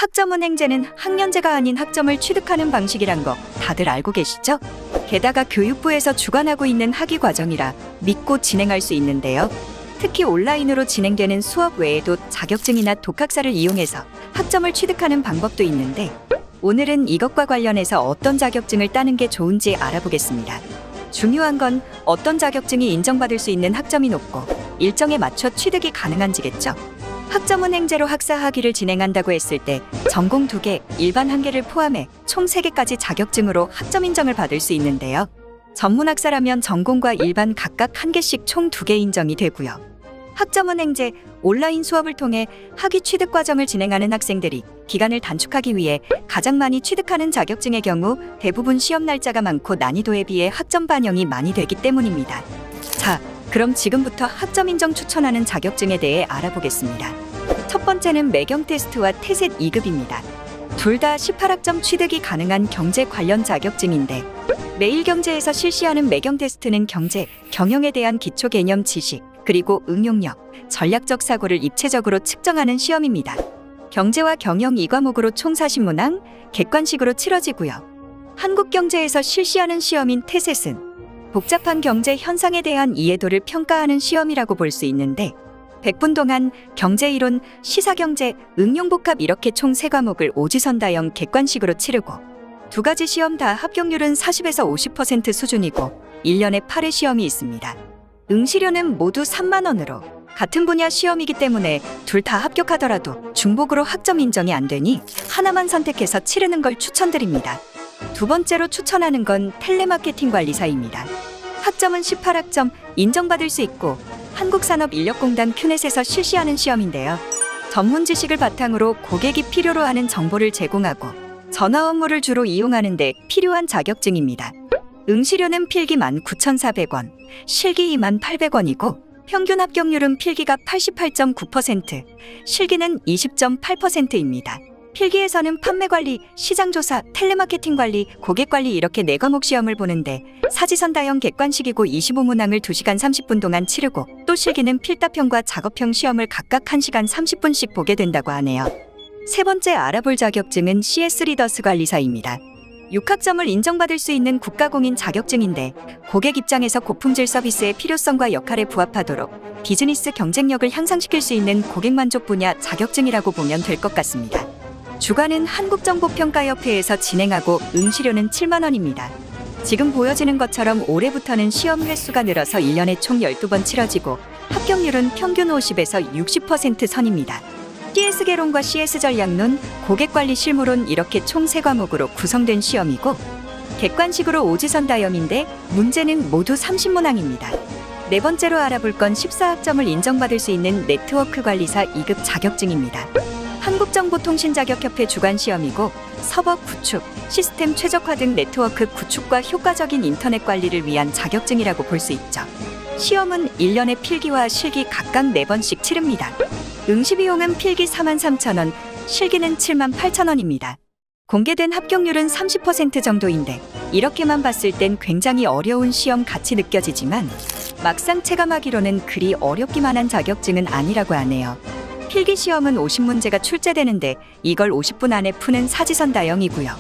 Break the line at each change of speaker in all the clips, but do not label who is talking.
학점은행제는 학년제가 아닌 학점을 취득하는 방식이란 거 다들 알고 계시죠? 게다가 교육부에서 주관하고 있는 학위 과정이라 믿고 진행할 수 있는데요. 특히 온라인으로 진행되는 수업 외에도 자격증이나 독학사를 이용해서 학점을 취득하는 방법도 있는데 오늘은 이것과 관련해서 어떤 자격증을 따는 게 좋은지 알아보겠습니다. 중요한 건 어떤 자격증이 인정받을 수 있는 학점이 높고 일정에 맞춰 취득이 가능한지겠죠. 학점은행제로 학사 학위를 진행한다고 했을 때 전공 2개, 일반 1개를 포함해 총 3개까지 자격증으로 학점 인정을 받을 수 있는데요. 전문학사라면 전공과 일반 각각 1개씩 총 2개 인정이 되고요. 학점은행제 온라인 수업을 통해 학위 취득 과정을 진행하는 학생들이 기간을 단축하기 위해 가장 많이 취득하는 자격증의 경우 대부분 시험 날짜가 많고 난이도에 비해 학점 반영이 많이 되기 때문입니다. 자, 그럼 지금부터 학점 인정 추천하는 자격증에 대해 알아보겠습니다. 첫 번째는 매경 테스트와 태셋 2급입니다. 둘 다 18학점 취득이 가능한 경제 관련 자격증인데 매일경제에서 실시하는 매경 테스트는 경제, 경영에 대한 기초 개념 지식, 그리고 응용력, 전략적 사고를 입체적으로 측정하는 시험입니다. 경제와 경영 2과목으로 총 40문항, 객관식으로 치러지고요. 한국경제에서 실시하는 시험인 태셋은 복잡한 경제 현상에 대한 이해도를 평가하는 시험이라고 볼 수 있는데 100분 동안 경제이론, 시사경제, 응용복합 이렇게 총 3과목을 오지선다형 객관식으로 치르고 두 가지 시험 다 합격률은 40에서 50% 수준이고 1년에 8회 시험이 있습니다. 응시료는 모두 3만 원으로 같은 분야 시험이기 때문에 둘 다 합격하더라도 중복으로 학점 인정이 안 되니 하나만 선택해서 치르는 걸 추천드립니다. 두 번째로 추천하는 건 텔레마케팅 관리사입니다. 학점은 18학점 인정받을 수 있고 한국산업인력공단 큐넷에서 실시하는 시험인데요. 전문 지식을 바탕으로 고객이 필요로 하는 정보를 제공하고 전화 업무를 주로 이용하는 데 필요한 자격증입니다. 응시료는 필기 19,400원, 실기 28,800원이고 평균 합격률은 필기가 88.9%, 실기는 20.8%입니다. 필기에서는 판매관리, 시장조사, 텔레마케팅관리, 고객관리 이렇게 4과목 시험을 보는데 사지선다형 객관식이고 25문항을 2시간 30분 동안 치르고 또 실기는 필답형과 작업형 시험을 각각 1시간 30분씩 보게 된다고 하네요. 세 번째 알아볼 자격증은 CS 리더스 관리사입니다. 6학점을 인정받을 수 있는 국가공인 자격증인데 고객 입장에서 고품질 서비스의 필요성과 역할에 부합하도록 비즈니스 경쟁력을 향상시킬 수 있는 고객 만족 분야 자격증이라고 보면 될 것 같습니다. 주관은 한국정보평가협회에서 진행하고 응시료는 7만 원입니다. 지금 보여지는 것처럼 올해부터는 시험 횟수가 늘어서 1년에 총 12번 치러지고 합격률은 평균 50에서 60% 선입니다. CS 개론과 CS 전략론, 고객관리 실무론 이렇게 총 3과목으로 구성된 시험이고 객관식으로 오지선다형인데 문제는 모두 30문항입니다. 네 번째로 알아볼 건 14학점을 인정받을 수 있는 네트워크 관리사 2급 자격증입니다. 한국정보통신자격협회 주관 시험이고 서버 구축, 시스템 최적화 등 네트워크 구축과 효과적인 인터넷 관리를 위한 자격증이라고 볼 수 있죠. 시험은 1년에 필기와 실기 각각 4번씩 치릅니다. 응시 비용은 필기 43,000원, 실기는 78,000원입니다. 공개된 합격률은 30% 정도인데 이렇게만 봤을 땐 굉장히 어려운 시험 같이 느껴지지만 막상 체감하기로는 그리 어렵기만 한 자격증은 아니라고 하네요. 필기 시험은 50문제가 출제되는데 이걸 50분 안에 푸는 사지선다형이고요.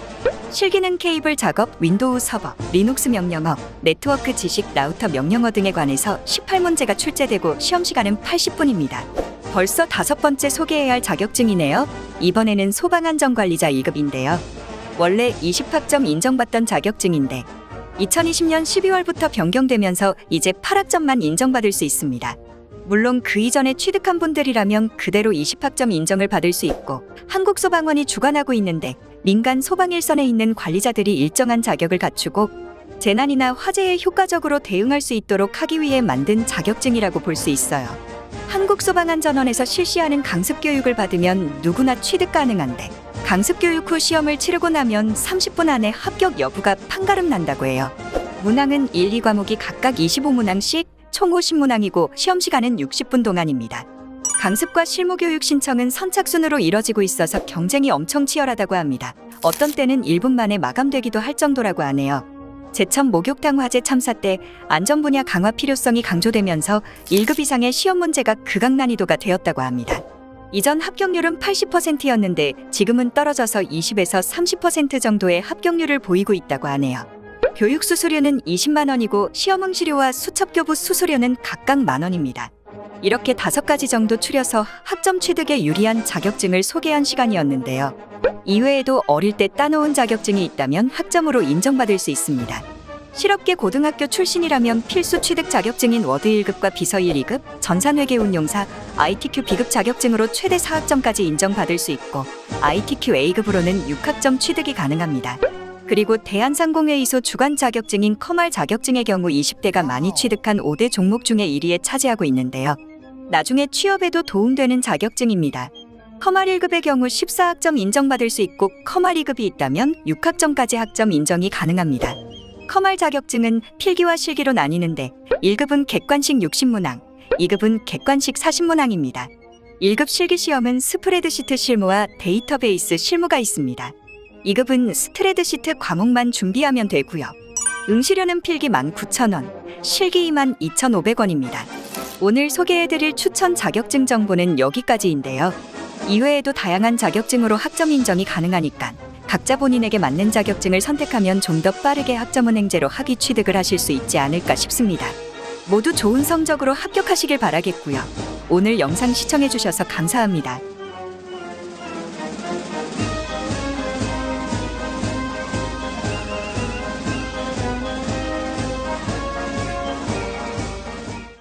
실기는 케이블 작업, 윈도우 서버, 리눅스 명령어, 네트워크 지식, 라우터 명령어 등에 관해서 18문제가 출제되고 시험 시간은 80분입니다. 벌써 5번째 소개해야 할 자격증이네요. 이번에는 소방안전관리자 2급인데요. 원래 20학점 인정받던 자격증인데 2020년 12월부터 변경되면서 이제 8학점만 인정받을 수 있습니다. 물론 그 이전에 취득한 분들이라면 그대로 20학점 인정을 받을 수 있고 한국소방원이 주관하고 있는데 민간 소방 일선에 있는 관리자들이 일정한 자격을 갖추고 재난이나 화재에 효과적으로 대응할 수 있도록 하기 위해 만든 자격증이라고 볼 수 있어요. 한국소방안전원에서 실시하는 강습교육을 받으면 누구나 취득 가능한데 강습교육 후 시험을 치르고 나면 30분 안에 합격 여부가 판가름 난다고 해요. 문항은 1, 2과목이 각각 25문항씩 총 50문항이고 시험 시간은 60분 동안입니다. 강습과 실무교육 신청은 선착순으로 이뤄지고 있어서 경쟁이 엄청 치열하다고 합니다. 어떤 때는 1분 만에 마감되기도 할 정도라고 하네요. 제천 목욕탕 화재 참사 때 안전 분야 강화 필요성이 강조되면서 1급 이상의 시험 문제가 극악 난이도가 되었다고 합니다. 이전 합격률은 80%였는데 지금은 떨어져서 20에서 30% 정도의 합격률을 보이고 있다고 하네요. 교육 수수료는 20만 원이고 시험 응시료와 수첩교부 수수료는 각각 만 원입니다. 이렇게 5가지 정도 추려서 학점 취득에 유리한 자격증을 소개한 시간이었는데요. 이외에도 어릴 때 따놓은 자격증이 있다면 학점으로 인정받을 수 있습니다. 실업계 고등학교 출신이라면 필수 취득 자격증인 워드 1급과 비서 1, 2급, 전산회계 운용사, ITQ B급 자격증으로 최대 4학점까지 인정받을 수 있고 ITQ A급으로는 6학점 취득이 가능합니다. 그리고 대한상공회의소 주관 자격증인 커말 자격증의 경우 20대가 많이 취득한 5대 종목 중에 1위에 차지하고 있는데요. 나중에 취업에도 도움되는 자격증입니다. 커말 1급의 경우 14학점 인정받을 수 있고 커말 2급이 있다면 6학점까지 학점 인정이 가능합니다. 커말 자격증은 필기와 실기로 나뉘는데 1급은 객관식 60문항, 2급은 객관식 40문항입니다. 1급 실기시험은 스프레드시트 실무와 데이터베이스 실무가 있습니다. 2급은 스프레드시트 과목만 준비하면 되고요. 응시료는 필기 19,000원, 실기 22,500원입니다. 오늘 소개해드릴 추천 자격증 정보는 여기까지인데요. 이외에도 다양한 자격증으로 학점 인정이 가능하니까 각자 본인에게 맞는 자격증을 선택하면 좀 더 빠르게 학점은행제로 학위 취득을 하실 수 있지 않을까 싶습니다. 모두 좋은 성적으로 합격하시길 바라겠고요. 오늘 영상 시청해주셔서 감사합니다.